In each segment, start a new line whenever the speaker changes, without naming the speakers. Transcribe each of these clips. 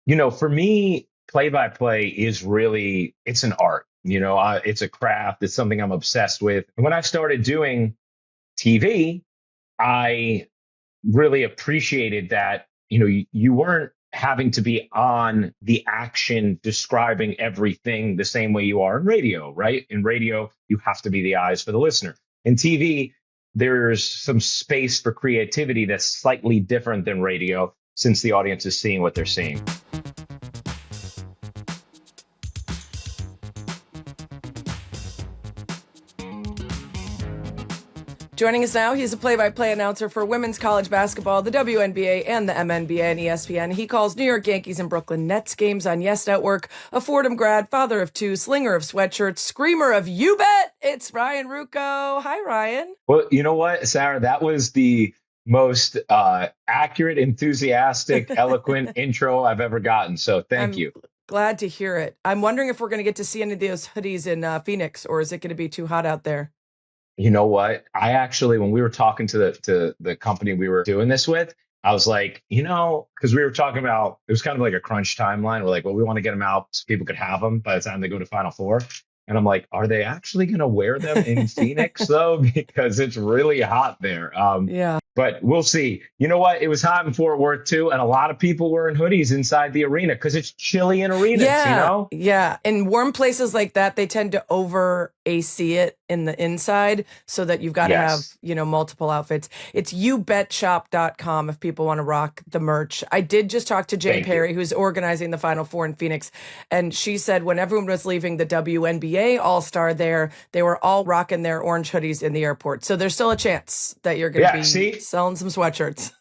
For me, play by play is really, it's an art. It's a craft. It's something I'm obsessed with. And when I started doing TV, I really appreciated that, you weren't having to be on the action describing everything the same way you are in radio, right? In radio, you have to be the eyes for the listener. In TV, there's some space for creativity that's slightly different than radio since the audience is seeing what they're seeing.
Joining us now, he's a play-by-play announcer for women's college basketball, the WNBA, and the MNBA and ESPN. He calls New York Yankees and Brooklyn Nets games on Yes Network. A Fordham grad, father of two, slinger of sweatshirts, screamer of "You Bet!" It's Ryan Ruocco. Hi, Ryan.
Well, you know what, Sarah? That was the most accurate, enthusiastic, eloquent intro I've ever gotten. So thank you.
Glad to hear it. I'm wondering if we're going to get to see any of those hoodies in Phoenix, or is it going to be too hot out there?
You know what? I actually, when we were talking to the company we were doing this with, I was like, because we were talking about, it was kind of like a crunch timeline. We're like, well, we want to get them out so people could have them by the time they go to Final Four. And I'm like, are they actually going to wear them in Phoenix though? Because it's really hot there.
Yeah.
But we'll see. You know what? It was hot in Fort Worth too, and a lot of people were in hoodies inside the arena because it's chilly in arenas.
Yeah. In warm places like that, they tend to over AC it in the inside so that you've got to have, multiple outfits. It's youbetshop.com if people want to rock the merch. I did just talk to Jane Perry, who's organizing the Final Four in Phoenix, and she said when everyone was leaving the WNBA All-Star there, they were all rocking their orange hoodies in the airport. So there's still a chance that you're going to be selling some sweatshirts.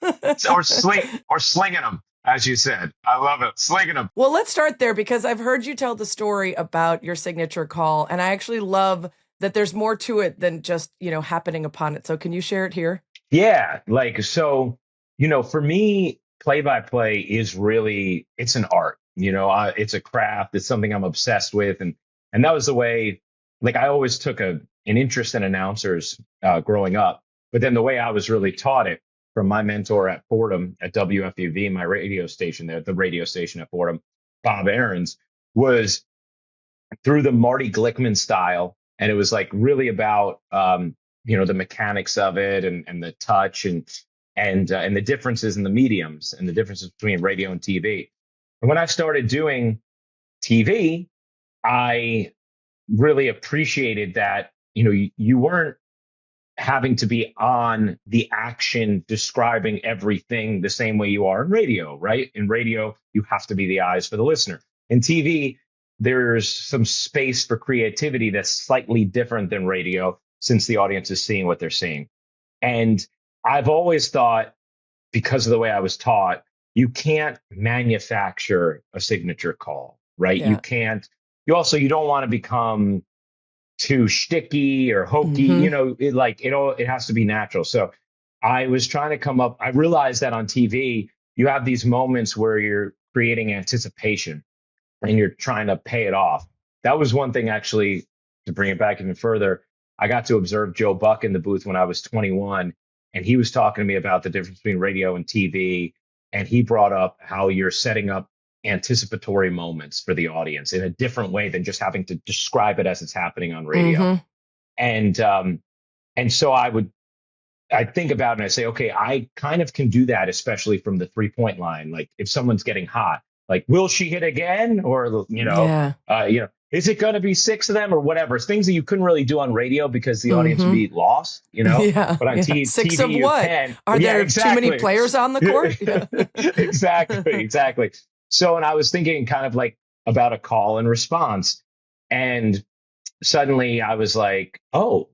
or slinging them, as you said. I love it. Slinging them.
Well, let's start there because I've heard you tell the story about your signature call, and I actually love that there's more to it than just, happening upon it. So can you share it here?
Yeah. For me, play-by-play is really, it's an art. It's a craft. It's something I'm obsessed with. And that was the way, I always took an interest in announcers growing up. But then the way I was really taught it from my mentor at Fordham at WFUV, my radio station there, the radio station at Fordham, Bob Aarons, was through the Marty Glickman style. And it was really about, the mechanics of it and the touch and the differences in the mediums and the differences between radio and TV. And when I started doing TV, I really appreciated that, you weren't having to be on the action describing everything the same way you are in radio, right? In radio, you have to be the eyes for the listener. In TV, there's some space for creativity that's slightly different than radio since the audience is seeing what they're seeing. And I've always thought, because of the way I was taught, you can't manufacture a signature call, right?
Yeah.
You can't, you don't want to become too shticky or hokey, it has to be natural. So I was trying to come up, I realized that on TV, you have these moments where you're creating anticipation and you're trying to pay it off. That was one thing, actually, to bring it back even further. I got to observe Joe Buck in the booth when I was 21, and he was talking to me about the difference between radio and TV. And he brought up how you're setting up anticipatory moments for the audience in a different way than just having to describe it as it's happening on radio. Mm-hmm. And so I think about it and I say, okay, I kind of can do that, especially from the 3-point line. Like if someone's getting hot, will she hit again? Or, is it going to be 6 of them or whatever? It's things that you couldn't really do on radio because the audience would be lost,
Yeah,
but on TV,
6 of
you
what?
can.
Are there too many players on the court?
Exactly. So, and I was thinking kind of about a call and response. And suddenly I was like, oh,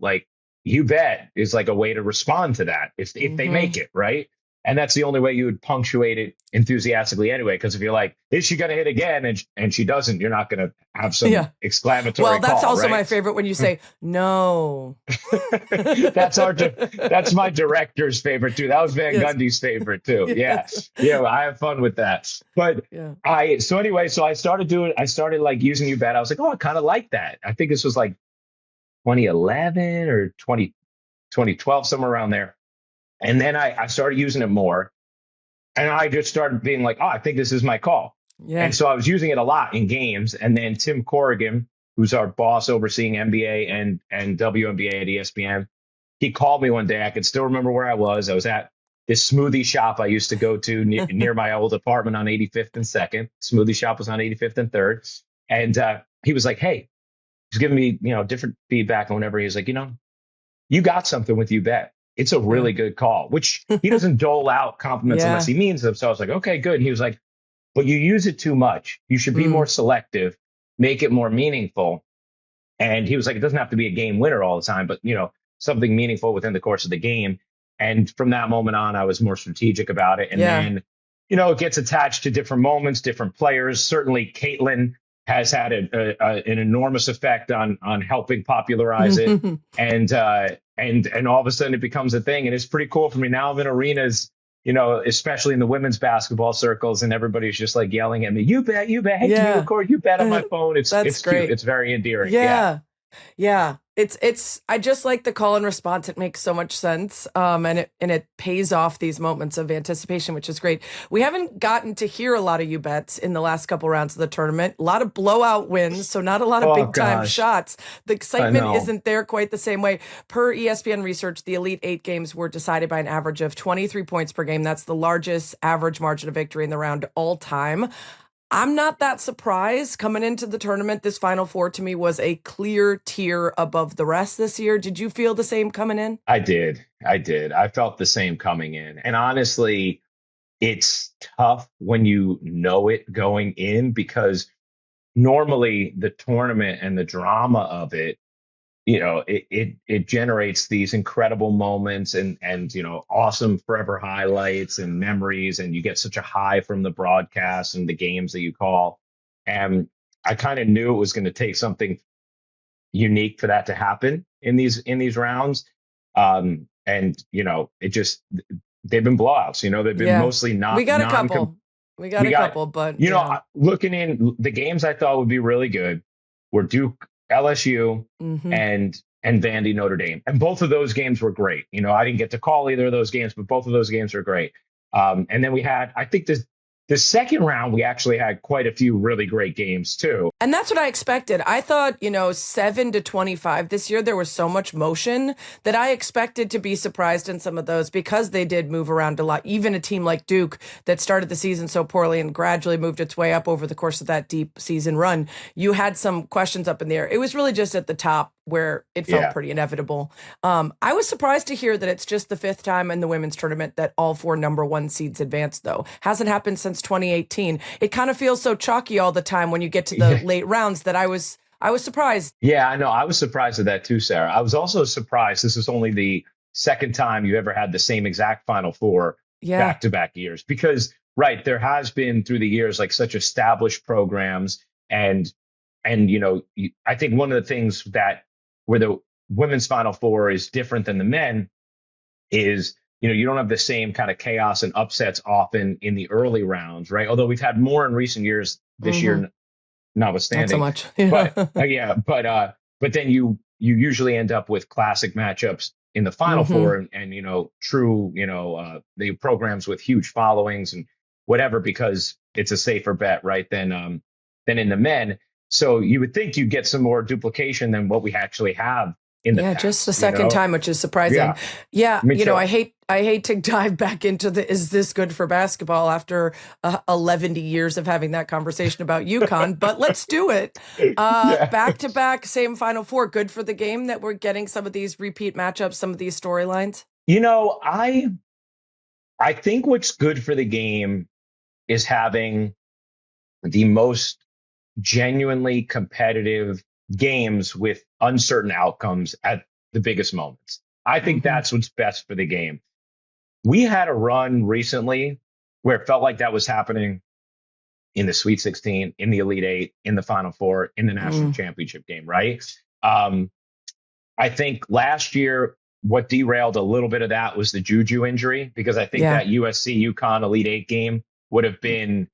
you bet is a way to respond to that if they make it, right? And that's the only way you would punctuate it enthusiastically anyway. Because if you're like, is she going to hit again? And she doesn't, you're not going to have some exclamatory
Well, that's
call,
also
right?
my favorite when you say, no.
That's my director's favorite too. That was Van Gundy's favorite too. Yeah. I have fun with that. But I started using You Bet. I was like, oh, I kind of like that. I think this was 2011 or 2012, somewhere around there. And then I started using it more, and I just started being like, oh, I think this is my call.
Yeah.
And so I was using it a lot in games. And then Tim Corrigan, who's our boss overseeing NBA and WNBA at ESPN, he called me one day. I could still remember where I was. I was at this smoothie shop I used to go to near my old apartment on 85th and 2nd. Smoothie shop was on 85th and 3rd. And he was like, hey, he's giving me, different feedback and whatever. He's like, you got something with you bet. It's a really good call, which he doesn't dole out compliments unless he means them. So I was like, okay, good. And he was like, but you use it too much. You should be more selective, make it more meaningful. And he was like, it doesn't have to be a game winner all the time, but something meaningful within the course of the game. And from that moment on, I was more strategic about it. And then, it gets attached to different moments, different players. Certainly Caitlin has had an enormous effect on helping popularize it. And all of a sudden it becomes a thing. And it's pretty cool for me. Now I'm in arenas, especially in the women's basketball circles, and everybody's just like yelling at me, you bet, hey, can you record? You bet on my phone. It's great. Cute. It's very endearing.
Yeah. I just like the call and response. It makes so much sense. And it pays off these moments of anticipation, which is great. We haven't gotten to hear a lot of you bets in the last couple rounds of the tournament. A lot of blowout wins, so not a lot of big time shots. The excitement isn't there quite the same way. Per ESPN research, the Elite Eight games were decided by an average of 23 points per game. That's the largest average margin of victory in the round all time. I'm not that surprised coming into the tournament. This Final Four to me was a clear tier above the rest this year. Did you feel the same coming in?
I did. I felt the same coming in. And honestly, it's tough when you know it going in, because normally the tournament and the drama of it, it generates these incredible moments and awesome forever highlights and memories, and you get such a high from the broadcast and the games that you call. And I kind of knew it was going to take something unique for that to happen in these rounds. And it just, they've been blowouts. They've been mostly not.
We got a couple. But
looking in the games I thought would be really good were Duke, LSU, and Vandy, Notre Dame. And both of those games were great. I didn't get to call either of those games, but both of those games were great. And then we had, I think the second round, we actually had quite a few really great games too.
And that's what I expected. I thought, 7-25 this year, there was so much motion that I expected to be surprised in some of those, because they did move around a lot. Even a team like Duke that started the season so poorly and gradually moved its way up over the course of that deep season run. You had some questions up in the air. It was really just at the top where it felt pretty inevitable. I was surprised to hear that it's just the fifth time in the women's tournament that all four number one seeds advanced, though. Hasn't happened since 2018. It kind of feels so chalky all the time when you get to the late rounds that I was surprised.
Yeah, I know. I was surprised at that too, Sarah. I was also surprised this is only the second time you ever had the same exact Final Four back-to-back years. Because, there has been through the years like such established programs, and I think one of the things that where the women's Final Four is different than the men is, you don't have the same kind of chaos and upsets often in the early rounds, right? Although we've had more in recent years, this year notwithstanding.
Not so much.
But then you usually end up with classic matchups in the Final Four and true, the programs with huge followings and whatever, because it's a safer bet, right, than in the men. So you would think you'd get some more duplication than what we actually have in the past,
just the second time, which is surprising. I hate to dive back into is this good for basketball after 11 years of having that conversation about UConn, but let's do it. Back to back, same Final Four, good for the game that we're getting some of these repeat matchups, some of these storylines.
I think what's good for the game is having the most genuinely competitive games with uncertain outcomes at the biggest moments. I think that's what's best for the game. We had a run recently where it felt like that was happening in the Sweet 16, in the Elite Eight, in the Final Four, in the national championship game, right? I think last year, what derailed a little bit of that was the Juju injury, because I think that USC UConn Elite Eight game would have been,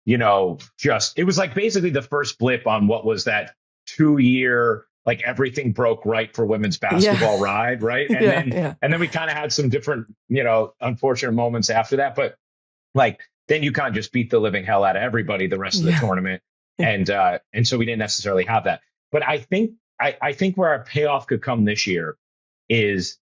it was like basically the first blip on what was that 2-year, like everything broke right for women's basketball ride, right? And then we kind of had some different, unfortunate moments after that. But like then UConn just beat the living hell out of everybody the rest of the tournament. And so we didn't necessarily have that. But I think where our payoff could come this year is,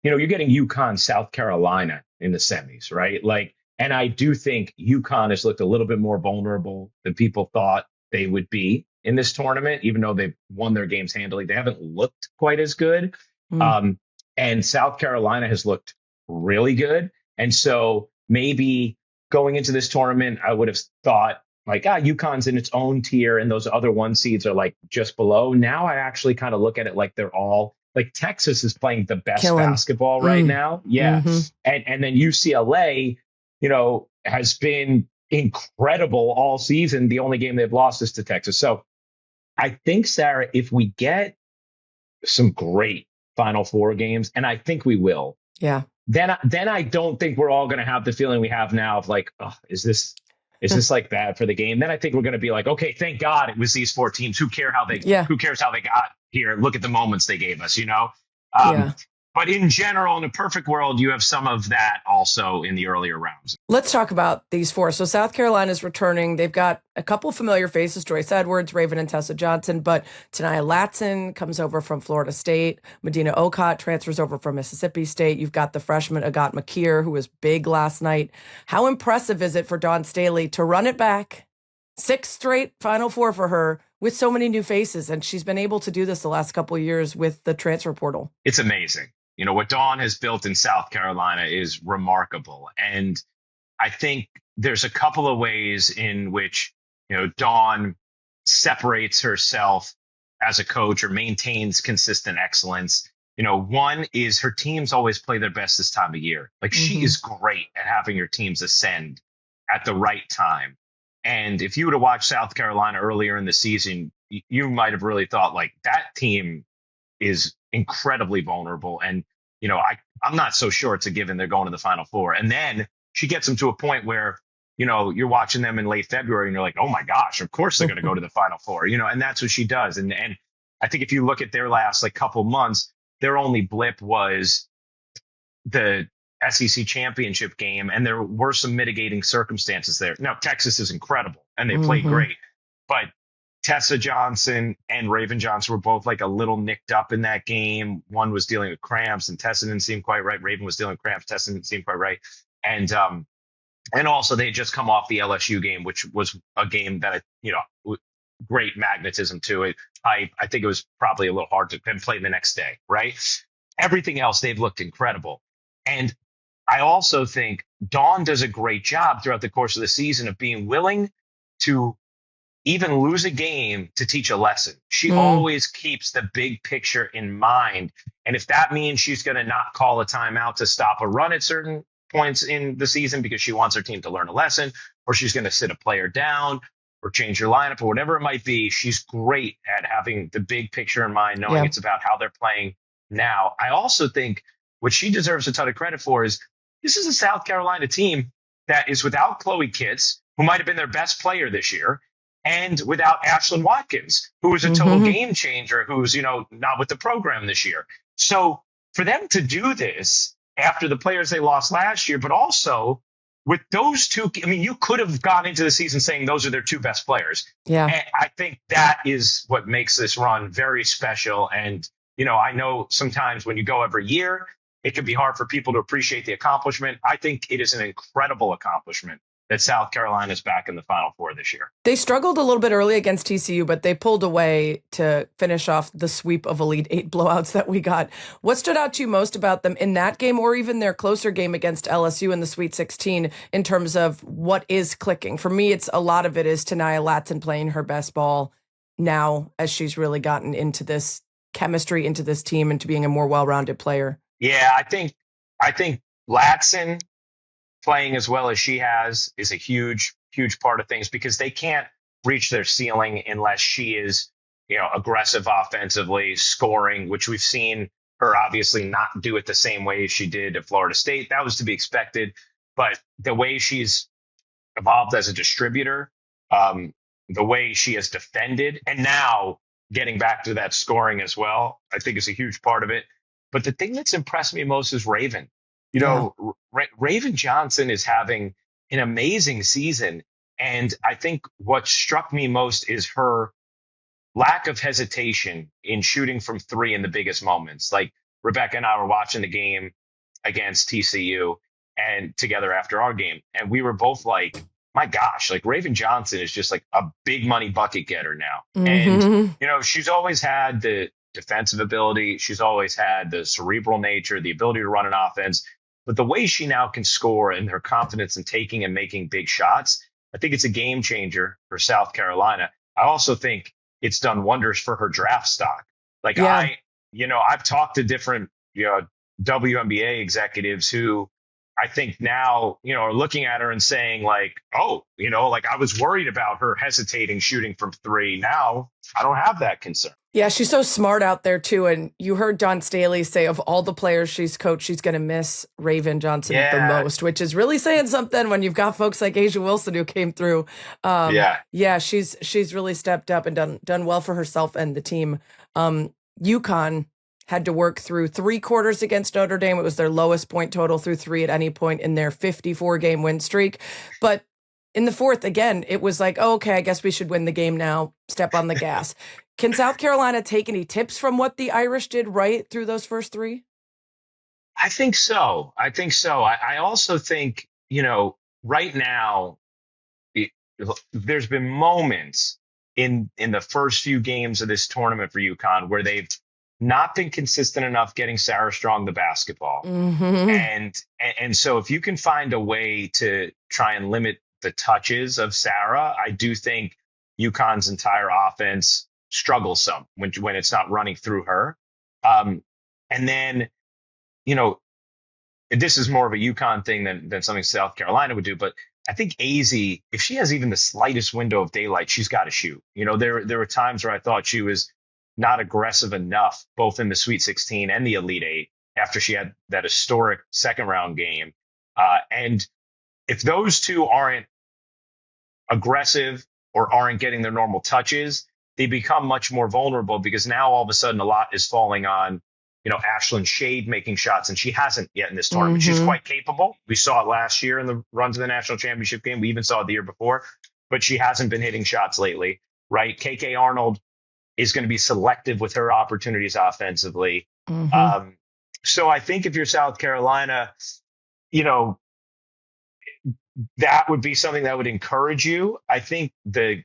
you're getting UConn, South Carolina in the semis, right? Like, and I do think UConn has looked a little bit more vulnerable than people thought they would be in this tournament, even though they've won their games handily. They haven't looked quite as good. And South Carolina has looked really good. And so maybe going into this tournament, I would have thought like, UConn's in its own tier and those other 1 seeds are like just below. Now I actually kind of look at it like they're all like Texas is playing the best basketball right now. Yeah. And then UCLA, has been incredible all season. The only game they've lost is to Texas. So I think, Sarah, if we get some great Final Four games, and I think we will, then I don't think we're all going to have the feeling we have now of like, oh, is this like bad for the game? Then I think we're going to be like, okay, thank God it was these 4 teams. Who cares how they got here? Look at the moments they gave us, But in general, in a perfect world, you have some of that also in the earlier rounds.
Let's talk about these 4. So South Carolina's returning. They've got a couple familiar faces, Joyce Edwards, Raven and Tessa Johnson, but Tanaya Latson comes over from Florida State. Medina Okot transfers over from Mississippi State. You've got the freshman Agat Makir, who was big last night. How impressive is it for Dawn Staley to run it back? 6 straight Final Four for her with so many new faces. And she's been able to do this the last couple of years with the transfer portal.
It's amazing. What Dawn has built in South Carolina is remarkable. And I think there's a couple of ways in which, Dawn separates herself as a coach or maintains consistent excellence. One is her teams always play their best this time of year. Like she is great at having her teams ascend at the right time. And if you would have watched South Carolina earlier in the season, you might have really thought like that team is incredibly vulnerable. And, I'm not so sure it's a given they're going to the Final Four. And then she gets them to a point where, you're watching them in late February and you're like, oh my gosh, of course they're going to go to the Final Four, and that's what she does. And I think if you look at their last couple months, their only blip was the SEC championship game. And there were some mitigating circumstances there. Now, Texas is incredible and they played great, but Tessa Johnson and Raven Johnson were both like a little nicked up in that game. One was dealing with cramps and Tessa didn't seem quite right. Raven was dealing with cramps. Tessa didn't seem quite right. And also they had just come off the LSU game, which was a game that, great magnetism to it. I think it was probably a little hard to then play the next day, right? Everything else, they've looked incredible. And I also think Dawn does a great job throughout the course of the season of being willing to even lose a game to teach a lesson. She always keeps the big picture in mind. And if that means she's going to not call a timeout to stop a run at certain points in the season because she wants her team to learn a lesson, or she's going to sit a player down or change her lineup or whatever it might be, she's great at having the big picture in mind, knowing it's about how they're playing now. I also think what she deserves a ton of credit for is this is a South Carolina team that is without Chloe Kitts, who might have been their best player this year, and without Ashlyn Watkins, who was a total game changer, who's, not with the program this year. So for them to do this after the players they lost last year, but also with those two, you could have gone into the season saying those are their 2 best players. Yeah. And I think that is what makes this run very special. And, I know sometimes when you go every year, it can be hard for people to appreciate the accomplishment. I think it is an incredible accomplishment that South Carolina is back in the Final Four this year.
They struggled a little bit early against TCU, but they pulled away to finish off the sweep of Elite 8 blowouts that we got. What stood out to you most about them in that game, or even their closer game against LSU in the Sweet 16, in terms of what is clicking? For me, a lot of it is Tanaya Latson playing her best ball now as she's really gotten into this chemistry, into this team, into being a more well-rounded player.
Yeah, I think Latson playing as well as she has is a huge part of things, because they can't reach their ceiling unless she is, aggressive offensively, scoring, which we've seen her obviously not do it the same way she did at Florida State. That was to be expected. But the way she's evolved as a distributor, the way she has defended, and now getting back to that scoring as well, I think is a huge part of it. But the thing that's impressed me most is Raven. Raven Johnson is having an amazing season. And I think what struck me most is her lack of hesitation in shooting from three in the biggest moments. Like Rebecca and I were watching the game against TCU and together after our game, and we were both like, my gosh, like Raven Johnson is just like a big money bucket getter now. And,
Mm-hmm.
she's always had the defensive ability. She's always had the cerebral nature, the ability to run an offense. But the way she now can score and her confidence in taking and making big shots, I think it's a game changer for South Carolina. I also think it's done wonders for her draft stock. Like
Yeah.
I've talked to different, WNBA executives who I think now, are looking at her and saying like, oh, like I was worried about her hesitating shooting from three. Now I don't have that concern.
Yeah, she's so smart out there too. And you heard Don Staley say of all the players she's coached, she's going to miss Raven Johnson the most, which is really saying something when you've got folks like Asia Wilson who came through. Yeah, she's really stepped up and done well for herself and the team. UConn had to work through 3 quarters against Notre Dame. It was their lowest point total through 3 at any point in their 54-game win streak. But in the fourth, again, it was like, oh, okay, I guess we should win the game now. Step on the gas. Can South Carolina take any tips from what the Irish did right through those first 3?
I think so. I also think, right now, there's been moments in the first few games of this tournament for UConn where they've not been consistent enough getting Sarah Strong the basketball.
Mm-hmm.
And so if you can find a way to try and limit the touches of Sarah, I do think UConn's entire offense struggles some when it's not running through her. And then, this is more of a UConn thing than something South Carolina would do. But I think Azzi, if she has even the slightest window of daylight, she's got to shoot. There were times where I thought she was not aggressive enough, both in the Sweet 16 and the Elite Eight, after she had that historic second round game. And if those two aren't aggressive or aren't getting their normal touches, they become much more vulnerable because now all of a sudden a lot is falling on, Ashlyn Shade making shots, and she hasn't yet in this tournament.
Mm-hmm.
She's quite capable. We saw it last year in the run to the national championship game. We even saw it the year before, but she hasn't been hitting shots lately, right? KK Arnold is going to be selective with her opportunities offensively.
Mm-hmm.
So I think if you're South Carolina, that would be something that would encourage you. I think the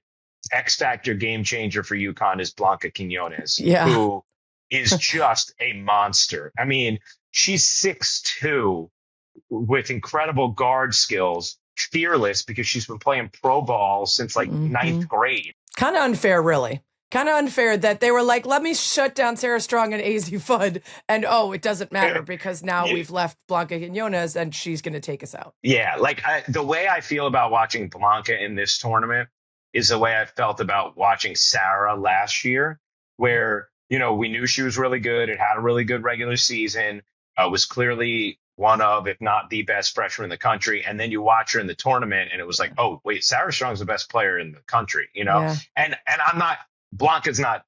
X factor game changer for UConn is Bianca Quinones, who is just a monster. I mean, she's 6'2" with incredible guard skills, fearless because she's been playing pro ball since like ninth grade.
Kind of unfair, really. Kind of unfair that they were like, let me shut down Sarah Strong and Azzi Fudd. And, it doesn't matter because now we've left Bianca Quinones and she's going to take us out.
Yeah, like the way I feel about watching Bianca in this tournament is the way I felt about watching Sarah last year, where, we knew she was really good. It had a really good regular season, was clearly one of, if not the best freshman in the country. And then you watch her in the tournament and it was like, oh, wait, Sarah Strong's the best player in the country,
Yeah.
And Bianca's not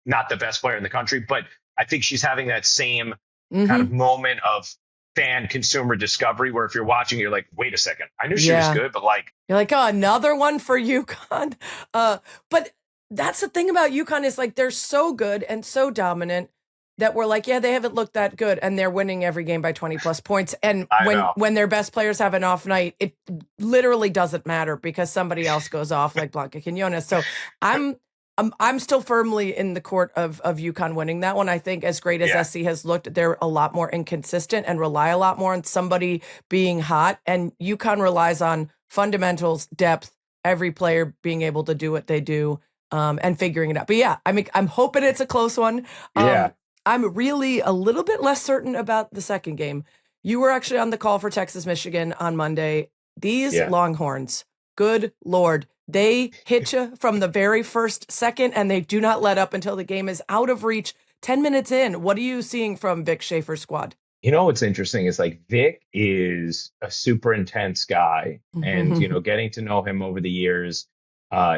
the best player in the country, but I think she's having that same kind of moment of fan consumer discovery where if you're watching, you're like, wait a second, I knew she was good, but
you're like, oh, another one for UConn. But that's the thing about UConn is like, they're so good and so dominant that we're like, yeah, they haven't looked that good and they're winning every game by 20 plus points. And when their best players have an off night, it literally doesn't matter because somebody else goes off like Bianca Quinones. So I'm still firmly in the court of UConn winning that one. I think as great as SC has looked, they're a lot more inconsistent and rely a lot more on somebody being hot. And UConn relies on fundamentals, depth, every player being able to do what they do and figuring it out. But yeah, I mean, I'm hoping it's a close one. I'm really a little bit less certain about the second game. You were actually on the call for Texas, Michigan on Monday. These Longhorns, good Lord. They hit you from the very first second, and they do not let up until the game is out of reach. 10 minutes in, what are you seeing from Vic Schaefer's squad?
What's interesting is like Vic is a super intense guy, and getting to know him over the years,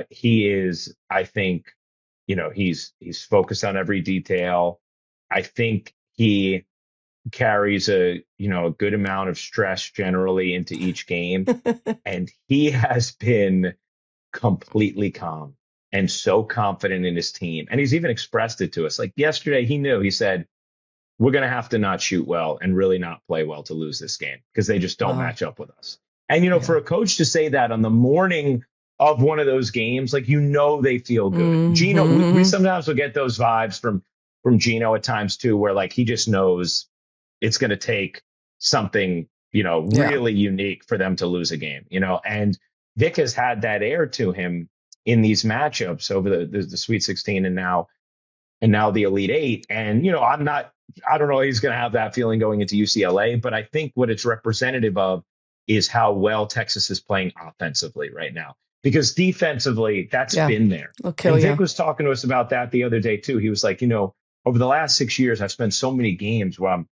he is, I think, he's focused on every detail. I think he carries a good amount of stress generally into each game. And he has been completely calm and so confident in his team. And he's even expressed it to us. Like yesterday, he said, we're going to have to not shoot well and really not play well to lose this game because they just don't match up with us. And, for a coach to say that on the morning of one of those games, like, they feel good.
Mm-hmm.
Gino, we sometimes will get those vibes from Gino at times too, where like he just knows it's going to take something, really unique for them to lose a game, and Vic has had that air to him in these matchups over the Sweet 16 and now the Elite Eight. And, I don't know he's going to have that feeling going into UCLA, but I think what it's representative of is how well Texas is playing offensively right now. Because defensively, that's been there. And Vic was talking to us about that the other day, too. He was like, over the last 6 years, I've spent so many games where I'm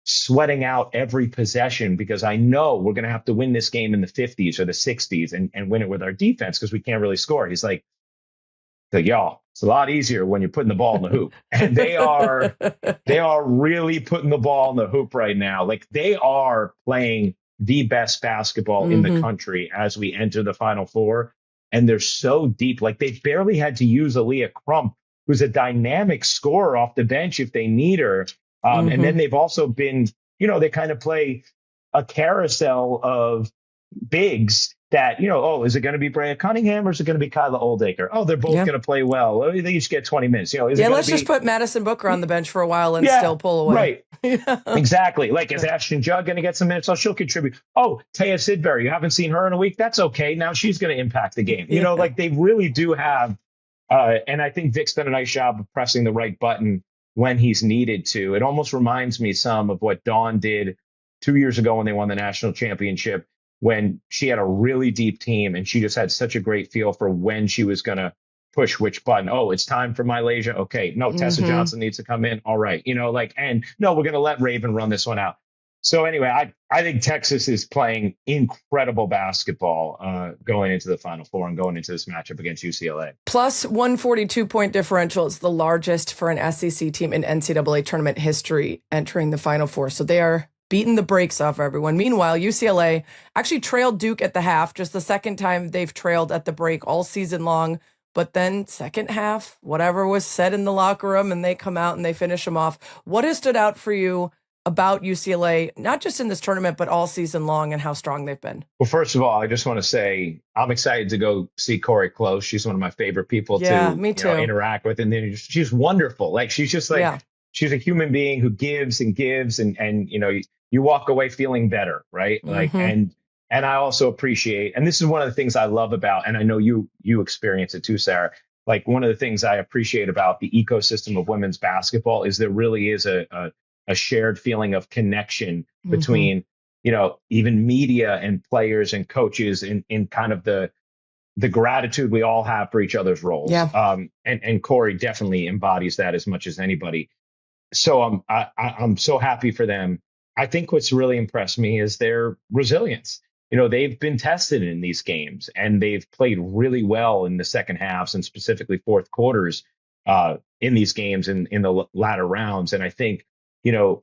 sweating out every possession because I know we're going to have to win this game in the 50s or the 60s and win it with our defense because we can't really score. He's like, y'all, it's a lot easier when you're putting the ball in the hoop. And they are really putting the ball in the hoop right now. Like, they are playing the best basketball in the country as we enter the Final Four. And they're so deep. Like, they barely had to use Aaliyah Crump, who's a dynamic scorer off the bench if they need her. And then they've also been, they kind of play a carousel of bigs that, is it going to be Brea Cunningham or is it going to be Kyla Oldacre? Oh, they're both going to play well. They each get 20 minutes.
Let's just put Madison Booker on the bench for a while and still pull away.
Right. Exactly. Like, is Ashton Judd going to get some minutes? Oh, she'll contribute. Oh, Taya Sidbury, you haven't seen her in a week? That's okay. Now she's going to impact the game. Like, they really do have, and I think Vic's done a nice job of pressing the right button when he's needed to. It almost reminds me some of what Dawn did 2 years ago when they won the national championship, when she had a really deep team and she just had such a great feel for when she was going to push which button. Oh, it's time for Mylasia. Okay. No, Tessa Johnson needs to come in. All right. And no, we're going to let Raven run this one out. So anyway, I think Texas is playing incredible basketball going into the Final Four and going into this matchup against UCLA.
Plus 142 point differential is the largest for an SEC team in NCAA tournament history entering the Final Four. So they are beating the brakes off everyone. Meanwhile, UCLA actually trailed Duke at the half, just the second time they've trailed at the break all season long. But then second half, whatever was said in the locker room, and they come out and they finish them off. What has stood out for you about UCLA, not just in this tournament, but all season long, and how strong they've been?
Well, first of all, I just want to say I'm excited to go see Corey Close. She's one of my favorite people to
me too.
Interact with. And then she's wonderful. Like, she's just like, she's a human being who gives and gives. And you walk away feeling better. Right. Like, and I also appreciate, and this is one of the things I love about, and I know you experience it too, Sarah. Like, one of the things I appreciate about the ecosystem of women's basketball is there really is a shared feeling of connection between, even media and players and coaches in kind of the gratitude we all have for each other's roles.
Yeah.
And Corey definitely embodies that as much as anybody. So I'm so happy for them. I think what's really impressed me is their resilience. They've been tested in these games and they've played really well in the second halves and specifically fourth quarters in these games in the latter rounds. And I think,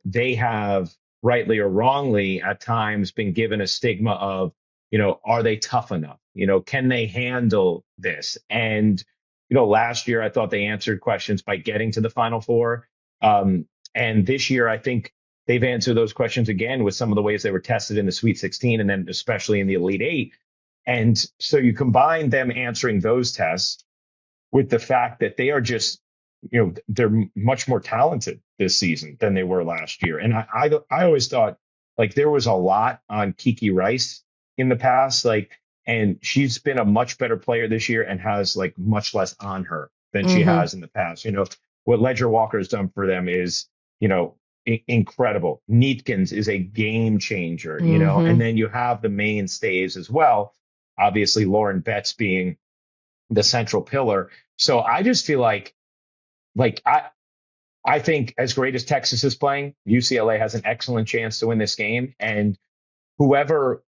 they have, rightly or wrongly, at times been given a stigma of, are they tough enough? Can they handle this? And, last year I thought they answered questions by getting to the Final Four. And this year I think they've answered those questions again with some of the ways they were tested in the Sweet 16 and then especially in the Elite Eight. And so you combine them answering those tests with the fact that they are just, they're much more talented this season than they were last year. And I always thought, like, there was a lot on Kiki Rice in the past, like, and she's been a much better player this year and has like much less on her than she has in the past. What Ledger Walker has done for them is, incredible. Neatkins is a game changer, and then you have the mainstays as well. Obviously, Lauren Betts being the central pillar. So I just feel like I think as great as Texas is playing, UCLA has an excellent chance to win this game. And whoever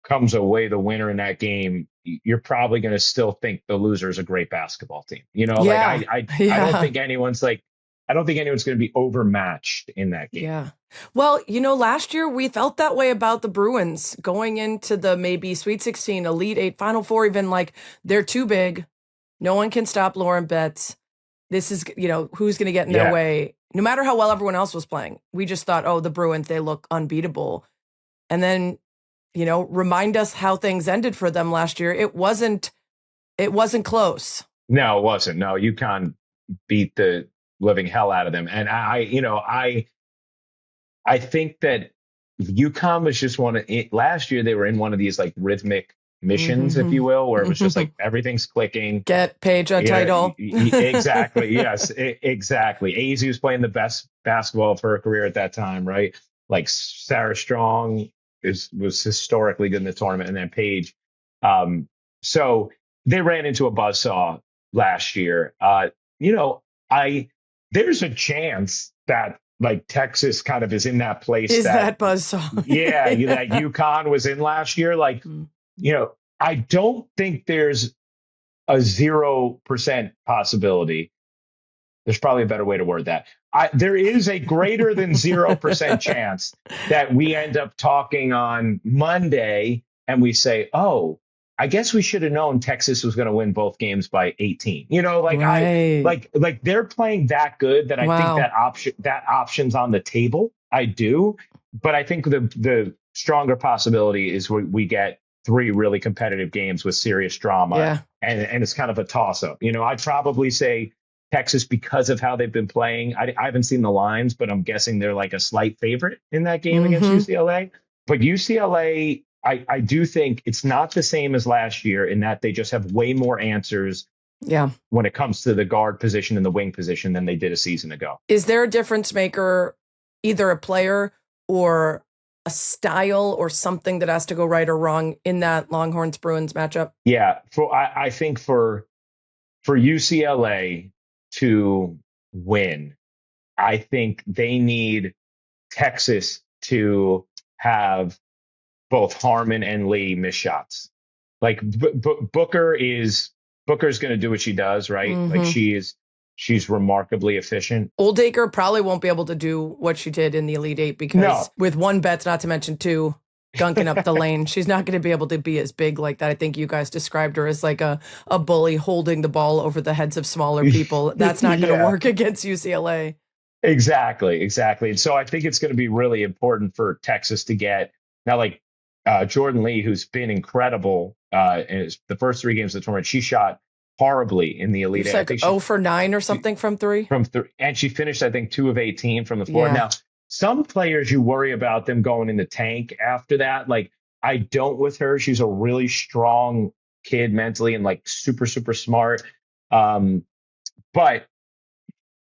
comes away the winner in that game, you're probably going to still think the loser is a great basketball team. I don't think anyone's like I don't think anyone's going to be overmatched in that game.
Yeah. Well, last year we felt that way about the Bruins going into the maybe Sweet 16, Elite 8, Final Four, even like they're too big. No one can stop Lauren Betts. This is, who's going to get in their way? No matter how well everyone else was playing. We just thought, oh, the Bruins, they look unbeatable. And then, remind us how things ended for them last year. It wasn't close.
No, it wasn't. No, UConn beat the living hell out of them. And I think that UConn was just last year they were in one of these like rhythmic missions, if you will, where it was just like everything's clicking.
Get Paige a title.
Exactly. Yes, exactly. AZ was playing the best basketball of her career at that time, right? Like Sarah Strong was historically good in the tournament, and then Paige. So they ran into a buzzsaw last year. There's a chance that like Texas kind of is in that place.
Is that buzzsaw?
Yeah, that UConn was in last year. Like, I don't think there's a 0% possibility. There's probably a better way to word that. There is a greater than 0% chance that we end up talking on Monday and we say, oh, I guess we should have known Texas was going to win both games by 18. Right. Like they're playing that good that I think that option's on the table. I do. But I think the stronger possibility is we get 3 really competitive games with serious drama.
Yeah.
And it's kind of a toss up. I'd probably say Texas because of how they've been playing. I haven't seen the lines, but I'm guessing they're like a slight favorite in that game against UCLA. But UCLA, I do think it's not the same as last year in that they just have way more answers when it comes to the guard position and the wing position than they did a season ago.
Is there a difference maker, either a player or a style or something that has to go right or wrong in that Longhorns Bruins matchup?
Yeah, I think for UCLA to win, I think they need Texas to have both Harmon and Lee miss shots. Like Booker's going to do what she does, right? Like she's remarkably efficient.
Oldacre probably won't be able to do what she did in the Elite 8 because with 1 Betts, not to mention 2 gunking up the lane, she's not going to be able to be as big like that. I think you guys described her as like a bully holding the ball over the heads of smaller people. That's not going to work against UCLA.
Exactly. And so I think it's going to be really important for Texas to get now, like Jordan Lee, who's been incredible in the first 3 games of the tournament. She shot horribly in the Elite 8.
Like 0 for 9 or something from 3.
And she finished, I think, 2 of 18 from the floor. Now, some players you worry about them going in the tank after that. Like I don't with her. She's a really strong kid mentally and like super, super smart. But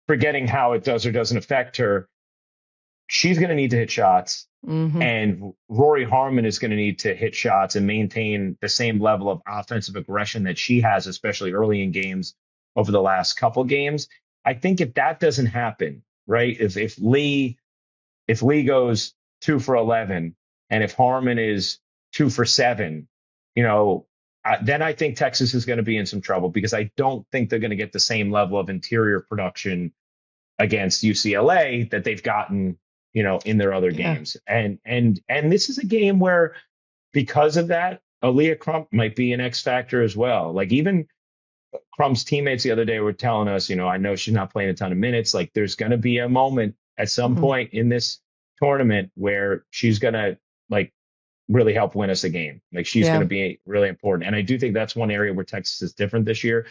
forgetting how it does or doesn't affect her, she's going to need to hit shots. And Rory Harmon is going to need to hit shots and maintain the same level of offensive aggression that she has, especially early in games over the last couple games. I think if that doesn't happen, right, if Lee goes 2 for 11 and if Harmon is 2 for 7, then I think Texas is going to be in some trouble because I don't think they're going to get the same level of interior production against UCLA that they've gotten in their other games. And this is a game where, because of that, Aaliyah Crump might be an X factor as well. Like even Crump's teammates the other day were telling us, I know she's not playing a ton of minutes. Like there's going to be a moment at some point in this tournament where she's going to like really help win us a game. Like she's going to be really important. And I do think that's one area where Texas is different this year.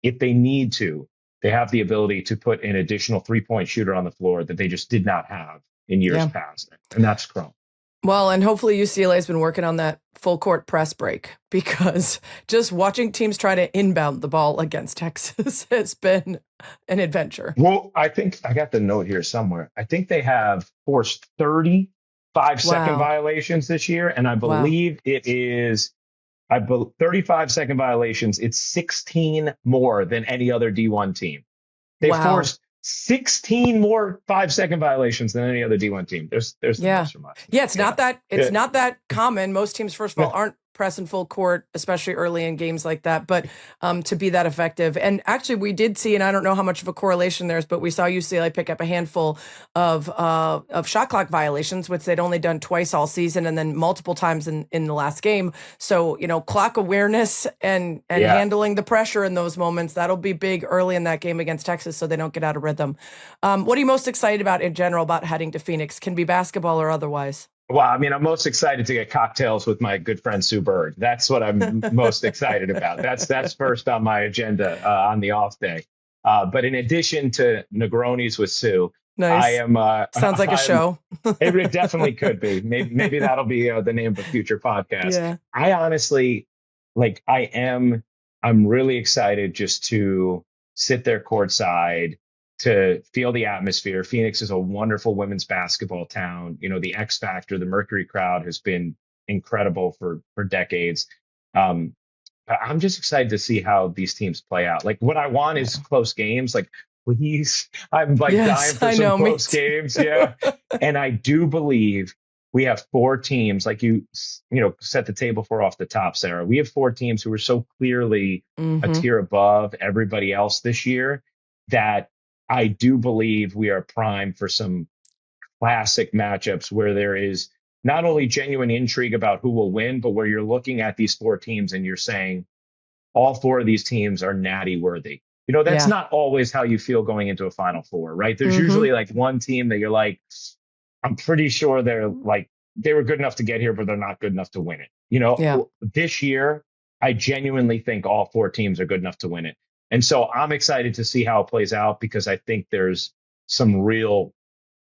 If they need to, they have the ability to put an additional 3-point shooter on the floor that they just did not have in years past. And that's Crump.
Well, and hopefully UCLA has been working on that full court press break because just watching teams try to inbound the ball against Texas has been an adventure.
Well, I think I got the note here somewhere. I think they have forced 35-second violations this year. And I believe it is 35-second violations. It's 16 more than any other D1 team. They forced 16 more 5-second violations than any other D1 team. There's the most from us.
It's not that common. Most teams, first of all, aren't press in full court, especially early in games like that, but to be that effective. And actually we did see, and I don't know how much of a correlation there is, but we saw UCLA pick up a handful of shot clock violations, which they'd only done twice all season and then multiple times in the last game. So, clock awareness and handling the pressure in those moments, that'll be big early in that game against Texas so they don't get out of rhythm. What are you most excited about in general about heading to Phoenix? Can be basketball or otherwise.
Well, I mean, I'm most excited to get cocktails with my good friend Sue Bird. That's what I'm most excited about. That's first on my agenda on the off day. But in addition to Negronis with Sue,
nice.
I am.
Sounds like a show.
It definitely could be. Maybe that'll be the name of a future podcast.
Yeah.
I honestly, I'm really excited just to sit there courtside, to feel the atmosphere. Phoenix is a wonderful women's basketball town. The X Factor, the Mercury crowd has been incredible for decades. I'm just excited to see how these teams play out. Like, what I want is close games. Like, please, I'm dying for some close games. Yeah. And I do believe we have 4 teams, like you set the table for off the top, Sarah. We have 4 teams who are so clearly a tier above everybody else this year that I do believe we are primed for some classic matchups where there is not only genuine intrigue about who will win, but where you're looking at these 4 teams and you're saying all 4 of these teams are natty worthy. That's not always how you feel going into a Final Four, right? There's usually like one team that you're like, I'm pretty sure they were good enough to get here, but they're not good enough to win it. This year, I genuinely think all 4 teams are good enough to win it. And so I'm excited to see how it plays out because I think there's some real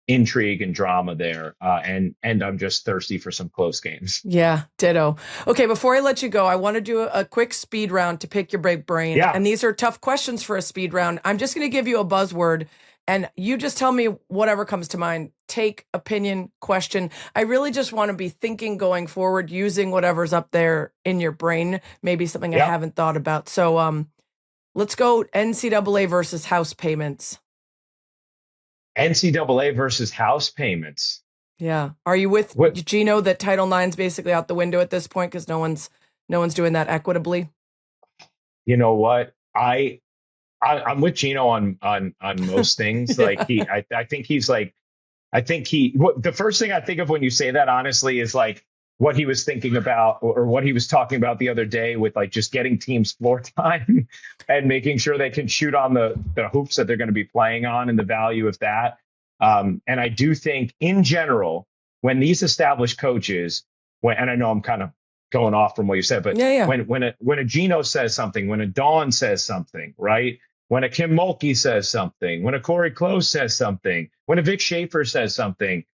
intrigue and drama there. And I'm just thirsty for some close games.
Yeah, ditto. Okay, before I let you go, I want to do a quick speed round to pick your big brain.
Yeah.
And these are tough questions for a speed round. I'm just going to give you a buzzword and you just tell me whatever comes to mind. Take, opinion, question. I really just want to be thinking going forward, using whatever's up there in your brain, maybe something I haven't thought about. So let's go NCAA versus house payments.
NCAA versus house payments.
Yeah. Are you with Gino that Title IX's basically out the window at this point because no one's doing that equitably?
You know what? I'm with Gino on most things. Like I think the first thing I think of when you say that, honestly, is like what he was thinking about or what he was talking about the other day with like just getting teams floor time and making sure they can shoot on the hoops that they're going to be playing on and the value of that. And I do think in general, when these established coaches, and I know I'm kind of going off from what you said, but when a Gino says something, when a Dawn says something, right? When a Kim Mulkey says something, when a Corey Close says something, when a Vic Schaefer says something,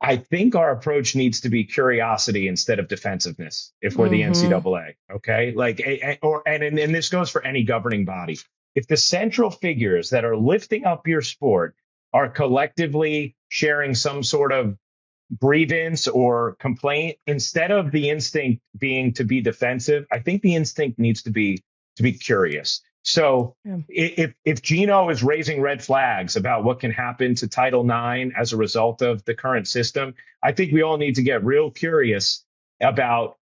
I think our approach needs to be curiosity instead of defensiveness if we're the NCAA. Okay. And this goes for any governing body. If the central figures that are lifting up your sport are collectively sharing some sort of grievance or complaint, instead of the instinct being to be defensive, I think the instinct needs to be curious. So if Gino is raising red flags about what can happen to Title IX as a result of the current system, I think we all need to get real curious about,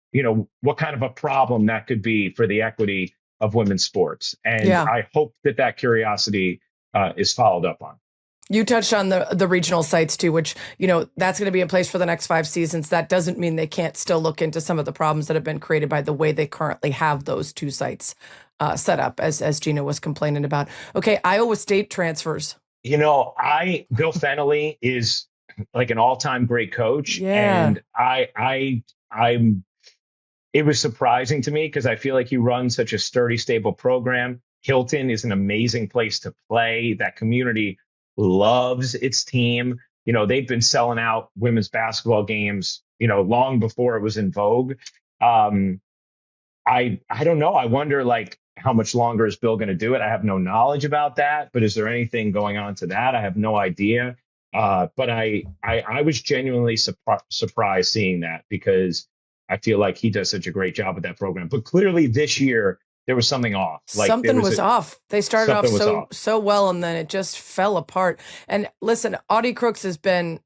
what kind of a problem that could be for the equity of women's sports. And I hope that curiosity is followed up on.
You touched on the regional sites too, which, that's going to be in place for the next 5 seasons. That doesn't mean they can't still look into some of the problems that have been created by the way they currently have those 2 sites set up, as Gino was complaining about. Okay, Iowa State transfers.
Bill Fennelly is like an all-time great coach.
Yeah.
And it was surprising to me because I feel like he runs such a sturdy, stable program. Hilton is an amazing place to play. That community loves its team. They've been selling out women's basketball games, long before it was in vogue. I don't know. I wonder how much longer is Bill going to do it? I have no knowledge about that, but is there anything going on to that? I have no idea. But I was genuinely surprised seeing that because I feel like he does such a great job with that program. But clearly this year, there was something off.
Something was off. They started off so well, and then it just fell apart. And listen, Audie Crooks has been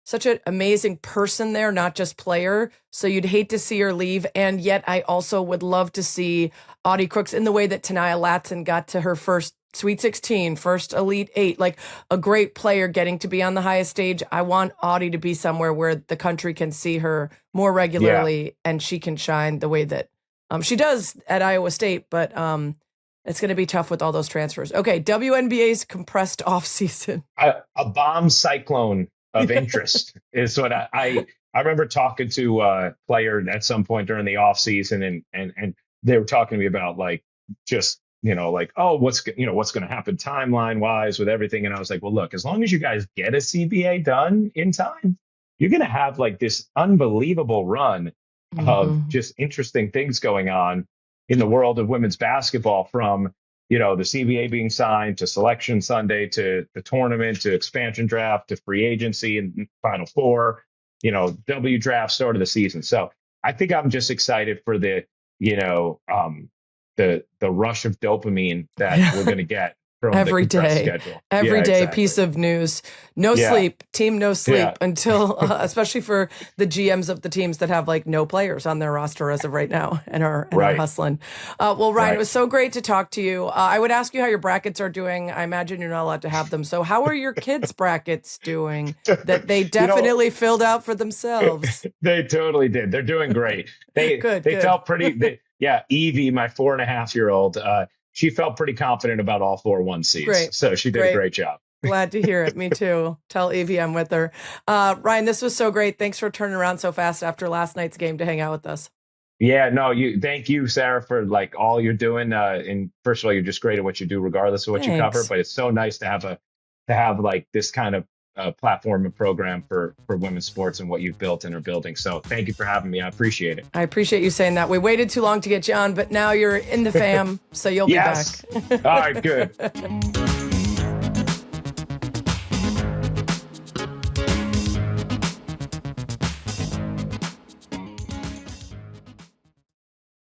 such an amazing person there, not just player. So you'd hate to see her leave. And yet I also would love to see Audie Crooks in the way that Tania Latson got to her first Sweet 16, first Elite 8, like a great player getting to be on the highest stage. I want Audie to be somewhere where the country can see her more regularly and she can shine the way that she does at Iowa State. But it's going to be tough with all those transfers. Okay, WNBA's compressed off season.
A bomb cyclone of interest is what I remember talking to a player at some point during the off season, and they were talking to me about like just like, oh, what's going to happen timeline wise with everything, and I was like, well, look, as long as you guys get a CBA done in time, you're going to have like this unbelievable run of just interesting things going on in the world of women's basketball, from the CBA being signed to Selection Sunday to the tournament to expansion draft to free agency and Final Four, W draft, start of the season. So I think I'm just excited for the rush of dopamine that we're going to get from
every
the
day.
Schedule.
Every day, exactly. Piece of news. No sleep, team no sleep until, especially for the GMs of the teams that have like no players on their roster as of right now and are hustling. Well, Ryan, it was so great to talk to you. I would ask you how your brackets are doing. I imagine you're not allowed to have them. So how are your kids' brackets doing that they definitely filled out for themselves?
They totally did. They're doing great. They felt pretty. Evie, my 4.5-year-old, she felt pretty confident about all 4 1 seeds.
Great.
So she did a great job.
Glad to hear it. Me too. Tell Evie I'm with her. Ryan, this was so great. Thanks for turning around so fast after last night's game to hang out with us.
Yeah, no, thank you, Sarah, for like all you're doing. And first of all, you're just great at what you do, regardless of what you cover. But it's so nice to have like this kind of platform and program for women's sports and what you've built and are building. So thank you for having me. I appreciate it.
I appreciate you saying that. We waited too long to get you on, but now you're in the fam, so you'll be back.
All right, good.